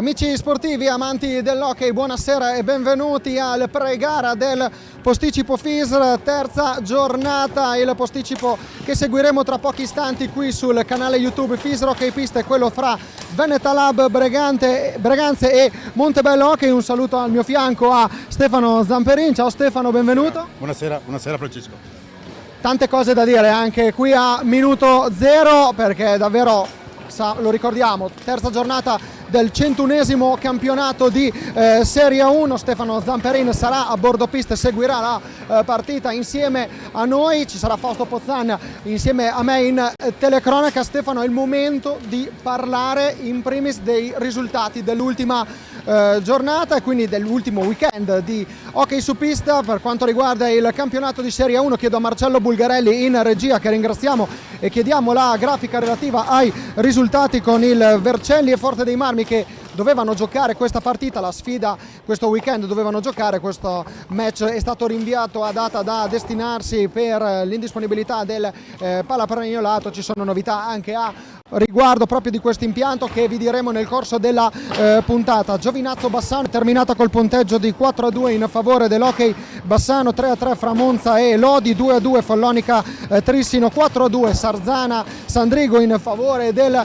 Amici sportivi, amanti dell'hockey, buonasera e benvenuti al pre-gara del posticipo FISR, terza giornata, il posticipo che seguiremo tra pochi istanti qui sul canale YouTube FISR Hockey Piste, quello fra Veneta Lab, Breganze e Montebello Hockey. Un saluto al mio fianco a Stefano Zamperin. Ciao Stefano, benvenuto. Buonasera Francesco. Tante cose da dire anche qui a minuto zero, perché davvero, lo ricordiamo, terza giornata del 101esimo campionato di Serie 1. Stefano Zamperin sarà a bordo pista e seguirà la partita insieme a noi. Ci sarà Fausto Pozzan insieme a me in telecronaca. Stefano, è il momento di parlare in primis dei risultati dell'ultima giornata e quindi dell'ultimo weekend di hockey su pista. Per quanto riguarda il campionato di Serie 1, chiedo a Marcello Bulgarelli in regia, che ringraziamo, e chiediamo la grafica relativa ai risultati con il Vercelli e Forte dei Marmi, che dovevano giocare questa partita, la sfida questo weekend dovevano giocare. Questo match è stato rinviato a data da destinarsi per l'indisponibilità del Palapregnolato. Ci sono novità anche a riguardo proprio di questo impianto che vi diremo nel corso della puntata. Giovinazzo Bassano è terminata col punteggio di 4-2 in favore dell'Hockey Bassano, 3-3 fra Monza e Lodi, 2-2 Follonica Trissino, 4-2 Sarzana Sandrigo in favore del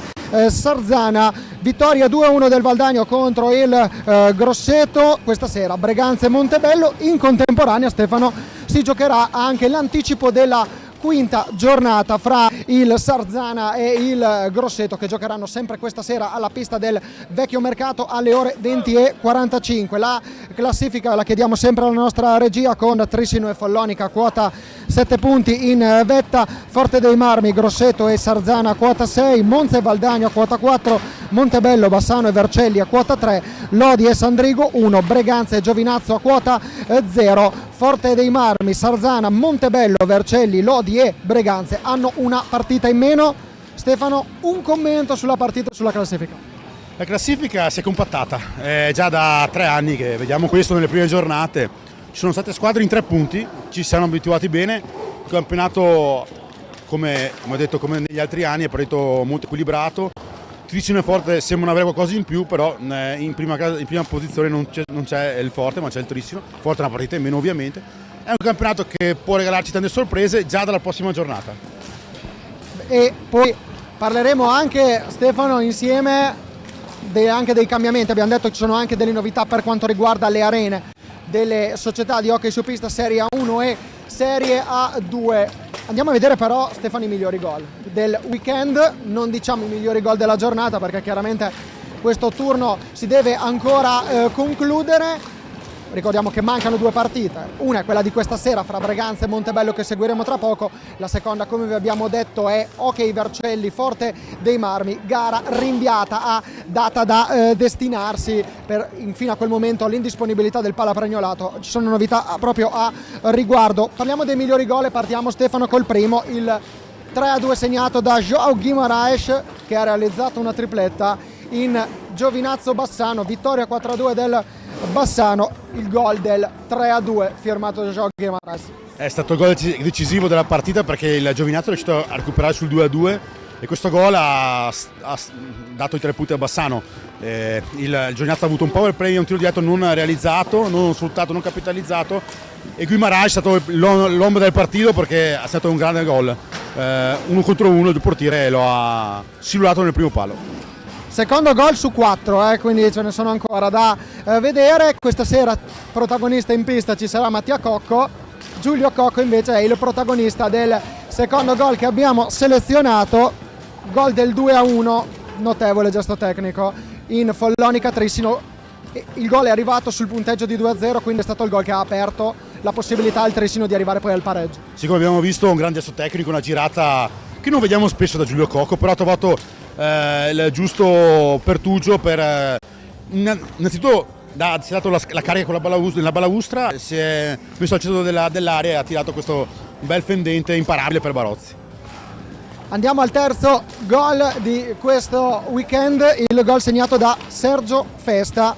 Sarzana. Vittoria 2-1 del Valdagno contro il Grosseto. Questa sera Breganze e Montebello. In contemporanea, Stefano, si giocherà anche l'anticipo della quinta giornata fra il Sarzana e il Grosseto, che giocheranno sempre questa sera alla pista del Vecchio Mercato alle ore 20:45. La classifica la chiediamo sempre alla nostra regia, con Trissino e Follonica quota 7 punti in vetta, Forte dei Marmi, Grosseto e Sarzana quota 6, Monza e Valdagno a quota 4, Montebello, Bassano e Vercelli a quota 3, Lodi e Sandrigo 1, Breganze e Giovinazzo a quota 0. Forte dei Marmi, Sarzana, Montebello, Vercelli, Lodi e Breganze hanno una partita in meno. Stefano, un commento sulla partita e sulla classifica. La classifica si è compattata, è già da 3 anni che vediamo questo nelle prime giornate. Ci sono state squadre in 3 punti, ci siamo abituati bene. Il campionato, come ho detto, come negli altri anni, è partito molto equilibrato. Trissino e Forte sembrano avere qualcosa in più, però in prima posizione non c'è il Forte, ma c'è il Trissino. Forte è una partita in meno, ovviamente. È un campionato che può regalarci tante sorprese già dalla prossima giornata. E poi parleremo anche, Stefano, insieme anche dei cambiamenti. Abbiamo detto che ci sono anche delle novità per quanto riguarda le arene delle società di hockey su pista Serie A1 e Serie A2. Andiamo a vedere però, Stefano, i migliori gol del weekend. Non diciamo i migliori gol della giornata, perché chiaramente questo turno si deve ancora concludere. Ricordiamo che mancano 2 partite, una è quella di questa sera fra Breganze e Montebello, che seguiremo tra poco. La seconda, come vi abbiamo detto, è Hockey Vercelli Forte dei Marmi, gara rinviata a data da destinarsi fino a quel momento all'indisponibilità del Palapregnolato. Ci sono novità proprio a riguardo. Parliamo dei migliori gol e partiamo, Stefano, col primo, il 3-2 segnato da João Guimarães, che ha realizzato una tripletta in Giovinazzo Bassano. Vittoria 4-2 del Bassano, il gol del 3-2 firmato da João Guimarães. È stato il gol decisivo della partita, perché il Giovinazzo è riuscito a recuperare sul 2-2 e questo gol ha dato i 3 punti a Bassano. Il Giovinazzo ha avuto un power play, un tiro diretto non realizzato, non sfruttato, non capitalizzato, e Guimarães è stato l'uomo del partito, perché è stato un grande gol. 1 contro 1, il portiere lo ha silurato nel primo palo. Secondo gol su 4, quindi ce ne sono ancora da vedere. Questa sera protagonista in pista ci sarà Mattia Cocco. Giulio Cocco invece è il protagonista del secondo gol che abbiamo selezionato, gol del 2-1, notevole gesto tecnico in Follonica Trissino. Il gol è arrivato sul punteggio di 2-0, quindi è stato il gol che ha aperto la possibilità al Trissino di arrivare poi al pareggio. Sì, come abbiamo visto, un grande gesto tecnico, una girata che non vediamo spesso da Giulio Cocco, però ha trovato il giusto pertugio per innanzitutto si è dato la carica con la balaustra, si è messo al centro dell'area e ha tirato questo bel fendente imparabile per Barozzi. Andiamo al terzo gol di questo weekend, il gol segnato da Sergio Festa,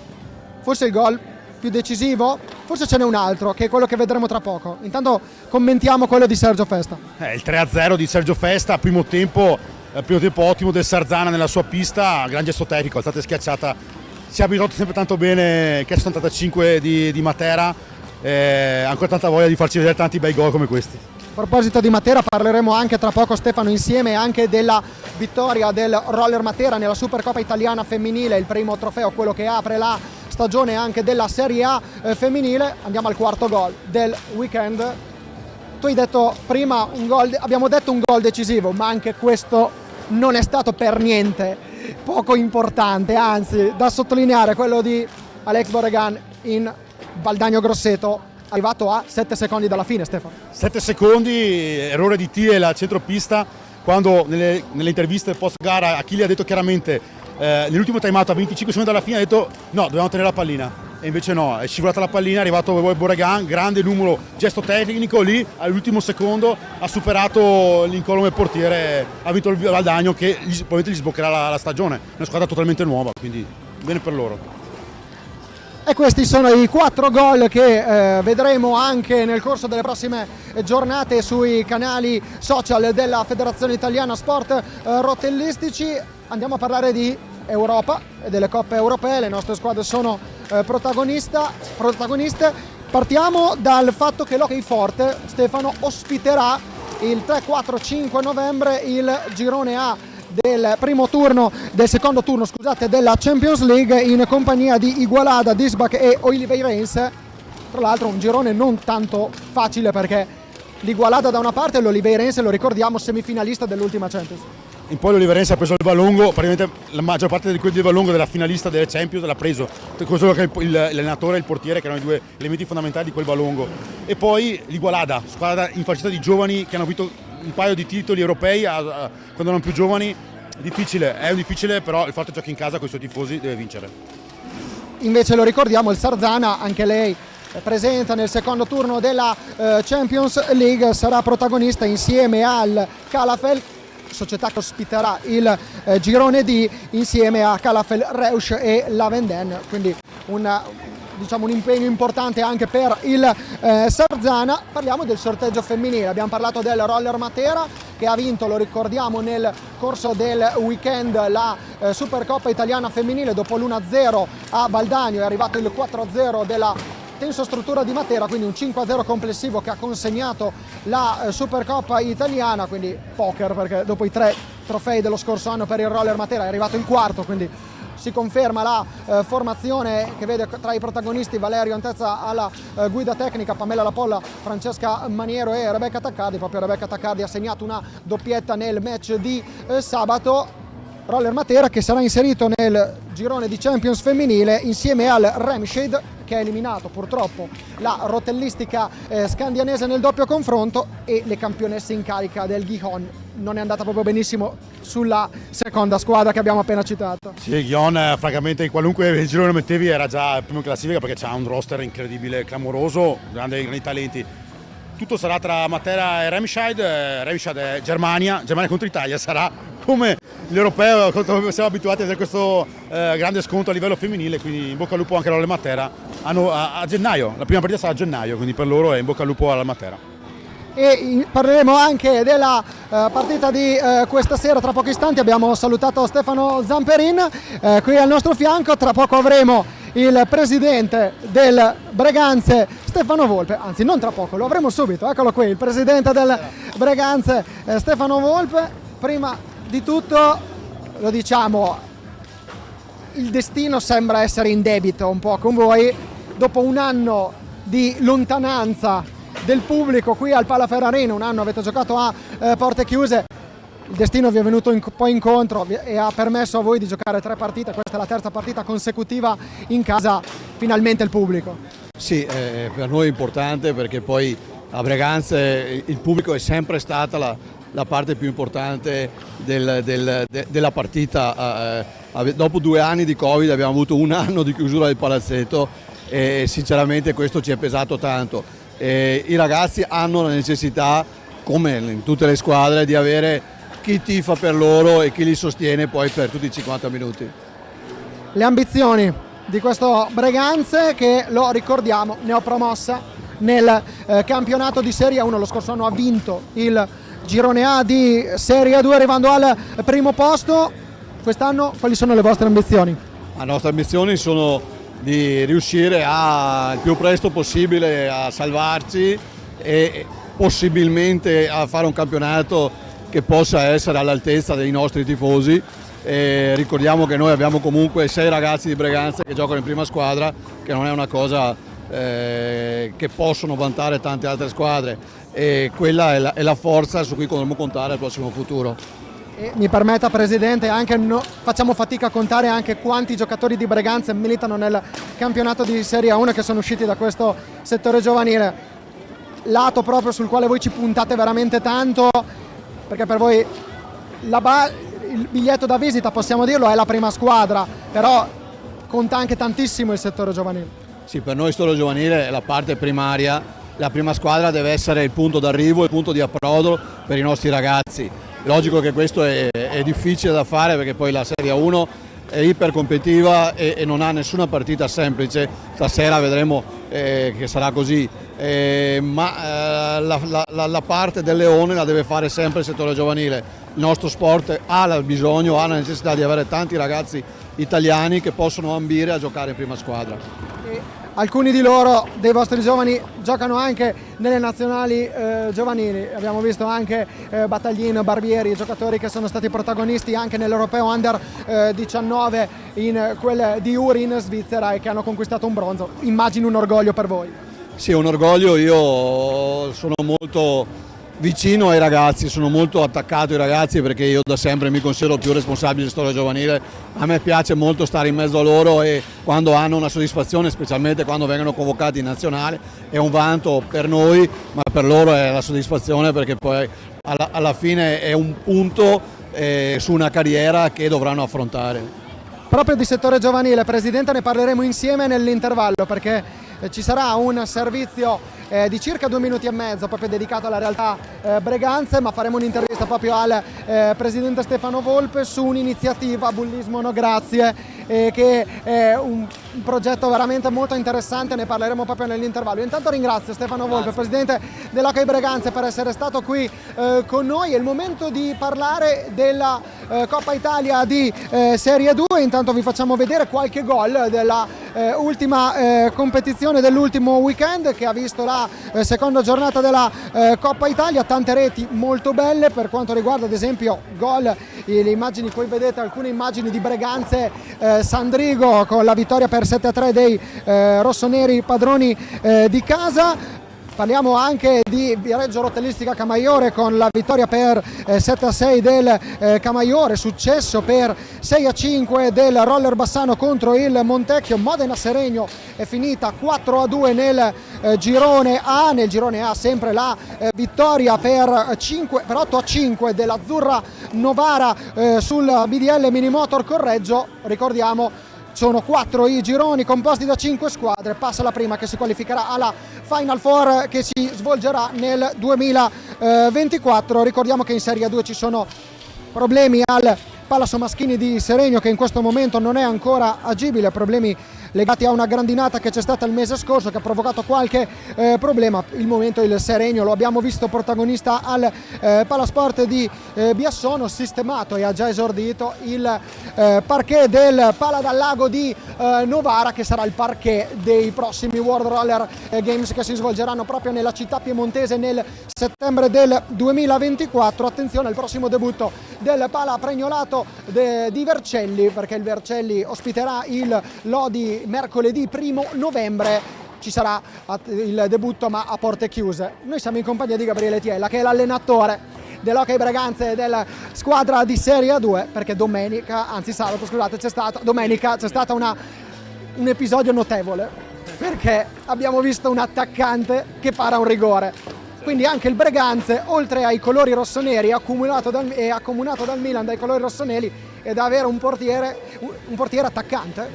forse il gol più decisivo, forse ce n'è un altro che è quello che vedremo tra poco. Intanto commentiamo quello di Sergio Festa. Il 3-0 di Sergio Festa, primo tempo ottimo del Sarzana nella sua pista, gran gesto tecnico, è stata schiacciata si è abituato sempre tanto bene, che 75 di Matera, ancora tanta voglia di farci vedere tanti bei gol come questi. A proposito di Matera, parleremo anche tra poco, Stefano, insieme anche della vittoria del Roller Matera nella Supercoppa italiana femminile, il primo trofeo, quello che apre la stagione anche della Serie A femminile. Andiamo al quarto gol del weekend. Tu hai detto prima abbiamo detto un gol decisivo, ma anche questo non è stato per niente poco importante, anzi da sottolineare quello di Alex Borregan in Valdagno Grosseto, arrivato a 7 secondi dalla fine. Stefano, 7 secondi, errore di Thiel al centropista, quando nelle interviste post gara Achille ha detto chiaramente nell'ultimo time out a 25 secondi dalla fine ha detto no, dobbiamo tenere la pallina, e invece no, è scivolata la pallina, è arrivato Borregan, grande numero, gesto tecnico, lì all'ultimo secondo ha superato l'incolume portiere, ha vinto il Valdagno, che probabilmente gli sbloccherà la stagione, è una squadra totalmente nuova, quindi bene per loro. e questi sono i 4 gol che vedremo anche nel corso delle prossime giornate sui canali social della Federazione Italiana Sport Rotellistici. Andiamo a parlare di Europa e delle coppe europee, le nostre squadre sono protagoniste. Partiamo dal fatto che l'Hockey Forte, Stefano, ospiterà il 3, 4, 5 novembre il girone A del secondo turno della Champions League, in compagnia di Igualada, Disbach e Oliveirense. Tra l'altro un girone non tanto facile, perché l'Igualada da una parte e l'Oliveirense, lo ricordiamo, semifinalista dell'ultima Champions. In poi l'Oliveirense ha preso il Valongo, praticamente la maggior parte di quelli del Valongo della finalista delle Champions l'ha preso, solo che l'allenatore e il portiere, che erano i due elementi fondamentali di quel Valongo. E poi l'Igualada, squadra infacciata di giovani che hanno vinto un paio di titoli europei quando erano più giovani. È difficile, però il Forte gioca in casa con i suoi tifosi, deve vincere. Invece lo ricordiamo, il Sarzana, anche lei presente nel secondo turno della Champions League, sarà protagonista insieme al Calafel, società che ospiterà il girone D insieme a Calafel, Reusch e Lavenden, quindi un impegno importante anche per il Sarzana. Parliamo del sorteggio femminile, abbiamo parlato del Roller Matera, che ha vinto, lo ricordiamo, nel corso del weekend la Supercoppa italiana femminile. Dopo l'1-0 a Valdagno è arrivato il 4-0 della Tensostruttura di Matera, quindi un 5-0 complessivo che ha consegnato la Supercoppa italiana, quindi poker, perché dopo i 3 trofei dello scorso anno per il Roller Matera è arrivato il quarto, quindi si conferma la formazione che vede tra i protagonisti Valerio Antezza alla guida tecnica, Pamela Lapolla, Francesca Maniero e Rebecca Taccardi. Proprio Rebecca Taccardi ha segnato una doppietta nel match di sabato. Roller Matera che sarà inserito nel girone di Champions femminile insieme al Remscheid, che ha eliminato purtroppo la rotellistica scandianese nel doppio confronto, e le campionesse in carica del Gijón. Non è andata proprio benissimo sulla seconda squadra che abbiamo appena citato. Sì, Gijón francamente in qualunque girone lo mettevi era già il primo in classifica, perché c'ha un roster incredibile, clamoroso, grandi talenti. Tutto sarà tra Matera e Remscheid. Remscheid è Germania contro Italia, sarà come l'europeo, come siamo abituati a vedere questo grande scontro a livello femminile, quindi in bocca al lupo anche alle Matera. A gennaio, la prima partita sarà a gennaio, quindi per loro è in bocca al lupo alla Matera. E parleremo anche della partita di questa sera tra pochi istanti. Abbiamo salutato Stefano Zamperin qui al nostro fianco, tra poco avremo il presidente del Breganze Stefano Volpe, anzi non tra poco, lo avremo subito, eccolo qui, il presidente del Breganze Stefano Volpe. Prima di tutto lo diciamo, il destino sembra essere in debito un po' con voi, dopo un anno di lontananza del pubblico qui al Palafer-Arena, un anno avete giocato a porte chiuse, il destino vi è venuto poi incontro e ha permesso a voi di giocare 3 partite, questa è la terza partita consecutiva in casa, finalmente il pubblico. Sì, per noi è importante, perché poi a Breganze il pubblico è sempre stata la parte più importante della partita. Dopo 2 anni di Covid abbiamo avuto un anno di chiusura del palazzetto e sinceramente questo ci è pesato tanto. I ragazzi hanno la necessità, come in tutte le squadre, di avere chi tifa per loro e chi li sostiene poi per tutti i 50 minuti. Le ambizioni di questo Breganze, che lo ricordiamo neopromossa nel campionato di Serie 1, lo scorso anno ha vinto il girone A di Serie 2 arrivando al primo posto. Quest'anno quali sono le vostre ambizioni? Le nostre ambizioni sono di riuscire il più presto possibile a salvarci e possibilmente a fare un campionato che possa essere all'altezza dei nostri tifosi. Ricordiamo che noi abbiamo comunque 6 ragazzi di Breganze che giocano in prima squadra, che non è una cosa che possono vantare tante altre squadre, e quella è la forza su cui dovremo contare nel prossimo futuro. E mi permetta, Presidente, facciamo fatica a contare anche quanti giocatori di Breganze militano nel campionato di Serie 1 che sono usciti da questo settore giovanile, lato proprio sul quale voi ci puntate veramente tanto, perché per voi il biglietto da visita, possiamo dirlo, è la prima squadra, però conta anche tantissimo il settore giovanile. Sì, per noi il settore giovanile è la parte primaria, la prima squadra deve essere il punto d'arrivo, il punto di approdo per i nostri ragazzi. Logico che questo è difficile da fare perché poi la Serie 1 è iper competitiva e non ha nessuna partita semplice. Stasera vedremo che sarà così, ma la parte del leone la deve fare sempre il settore giovanile. Il nostro sport ha il bisogno, ha la necessità di avere tanti ragazzi italiani che possono ambire a giocare in prima squadra. Alcuni di loro, dei vostri giovani, giocano anche nelle nazionali giovanili. Abbiamo visto anche Battaglino, Barbieri, giocatori che sono stati protagonisti anche nell'Europeo Under 19 in quel di Uri in Svizzera e che hanno conquistato un bronzo. Immagino un orgoglio per voi. Sì, un orgoglio. Io sono molto vicino ai ragazzi, sono molto attaccato ai ragazzi perché io da sempre mi considero più responsabile di storia giovanile. A me piace molto stare in mezzo a loro e quando hanno una soddisfazione, specialmente quando vengono convocati in nazionale, è un vanto per noi, ma per loro è la soddisfazione perché poi alla fine è un punto su una carriera che dovranno affrontare. Proprio di settore giovanile, Presidente, ne parleremo insieme nell'intervallo perché ci sarà un servizio di circa 2 minuti e mezzo proprio dedicato alla realtà Breganze, ma faremo un'intervista proprio al Presidente Stefano Volpe su un'iniziativa Bullismo No Grazie che è un progetto veramente molto interessante, ne parleremo proprio nell'intervallo. Intanto ringrazio Stefano Volpe, Presidente dell'Hockey Breganze, per essere stato qui con noi. È il momento di parlare della Coppa Italia di Serie 2, intanto vi facciamo vedere qualche gol della ultima competizione dell'ultimo weekend che ha visto la seconda giornata della Coppa Italia, tante reti molto belle per quanto riguarda ad esempio gol, le immagini qui vedete alcune immagini di Breganze Sandrigo con la vittoria per 7-3 dei rossoneri padroni di casa. Parliamo anche di Viareggio Rotellistica Camaiore con la vittoria per 7-6 del Camaiore, successo per 6-5 del Roller Bassano contro il Montecchio. Modena Seregno è finita 4-2 nel girone A. Nel girone A sempre la vittoria per 8-5 dell'Azzurra Novara sul BDL Minimotor Correggio. Ricordiamo, sono 4 i gironi composti da 5 squadre, passa la prima che si qualificherà alla Final Four che si svolgerà nel 2024. Ricordiamo che in Serie 2 ci sono problemi al Palazzo Maschini di Seregno che in questo momento non è ancora agibile, problemi legati a una grandinata che c'è stata il mese scorso che ha provocato qualche problema. Il momento il Seregno lo abbiamo visto protagonista al Palasport di Biassono, sistemato e ha già esordito il parquet del Pala dal Lago di Novara, che sarà il parquet dei prossimi World Roller Games che si svolgeranno proprio nella città piemontese nel settembre del 2024. Attenzione al prossimo debutto del Pala Pregnolato di Vercelli, perché il Vercelli ospiterà il Lodi mercoledì 1 novembre. Ci sarà il debutto ma a porte chiuse. Noi siamo in compagnia di Gabriele Tiella, che è l'allenatore dell'Hockey Breganze della squadra di Serie 2, perché sabato c'è stato un episodio notevole, perché abbiamo visto un attaccante che para un rigore. Quindi anche il Breganze, oltre ai colori rossoneri, accomunato dal Milan dai colori rossoneri, ed avere un portiere attaccante.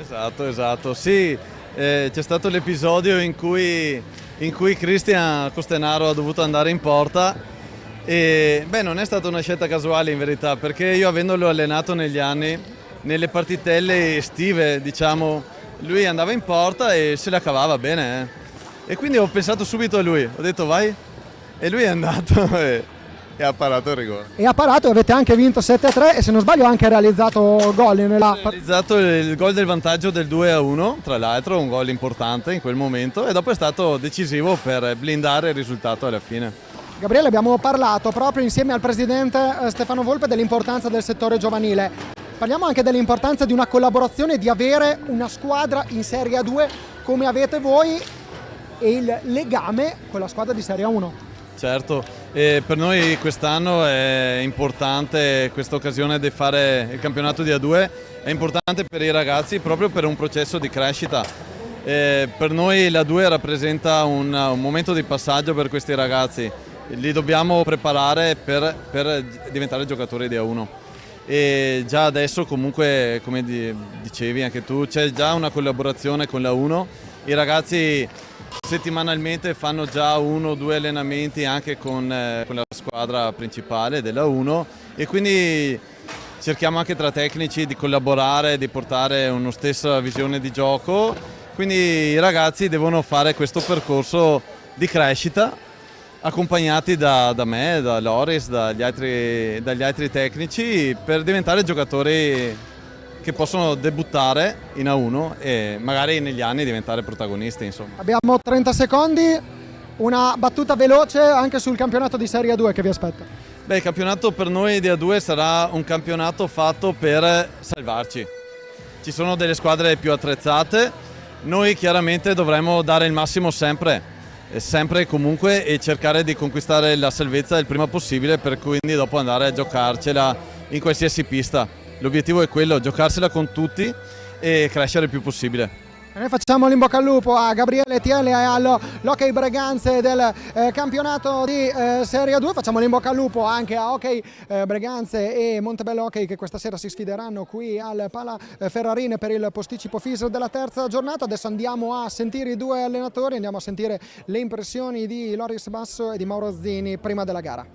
Esatto, sì, c'è stato l'episodio in cui Cristian Costenaro ha dovuto andare in porta e non è stata una scelta casuale in verità, perché io avendolo allenato negli anni, nelle partitelle estive diciamo, lui andava in porta e se la cavava bene. E quindi ho pensato subito a lui, ho detto vai, e lui è andato e ha parato il rigore. E ha parato e avete anche vinto 7-3 e se non sbaglio ha anche realizzato gol nella... Ha realizzato il gol del vantaggio del 2-1, tra l'altro un gol importante in quel momento, e dopo è stato decisivo per blindare il risultato alla fine. Gabriele, abbiamo parlato proprio insieme al presidente Stefano Volpe dell'importanza del settore giovanile. Parliamo anche dell'importanza di una collaborazione, di avere una squadra in Serie A2 come avete voi e il legame con la squadra di Serie A1. Certo, e per noi quest'anno è importante questa occasione di fare il campionato di A2, è importante per i ragazzi proprio per un processo di crescita. Per noi l'A2 rappresenta un momento di passaggio per questi ragazzi, li dobbiamo preparare per diventare giocatori di A1. E già adesso comunque, come dicevi anche tu, c'è già una collaborazione con l'A1, i ragazzi settimanalmente fanno già 1 o 2 allenamenti anche con la squadra principale della 1 e quindi cerchiamo anche tra tecnici di collaborare, di portare una stessa visione di gioco, quindi i ragazzi devono fare questo percorso di crescita accompagnati da me, da Loris, dagli altri tecnici per diventare giocatori che possono debuttare in A1 e magari negli anni diventare protagonisti, insomma. Abbiamo 30 secondi, una battuta veloce anche sul campionato di Serie A2 che vi aspetta. Beh, il campionato per noi di A2 sarà un campionato fatto per salvarci. Ci sono delle squadre più attrezzate, noi chiaramente dovremo dare il massimo sempre e comunque e cercare di conquistare la salvezza il prima possibile per quindi dopo andare a giocarcela in qualsiasi pista. L'obiettivo è quello, giocarsela con tutti e crescere il più possibile. E noi facciamo l'in bocca al lupo a Gabriele Tielli e all'Hockey Breganze del campionato di Serie A2. Facciamo l'in bocca al lupo anche a Hockey Breganze e Montebello Hockey che questa sera si sfideranno qui al Pala Ferrarin per il posticipo FIS della terza giornata. Adesso andiamo a sentire i due allenatori, andiamo a sentire le impressioni di Loris Basso e di Mauro Zini prima della gara.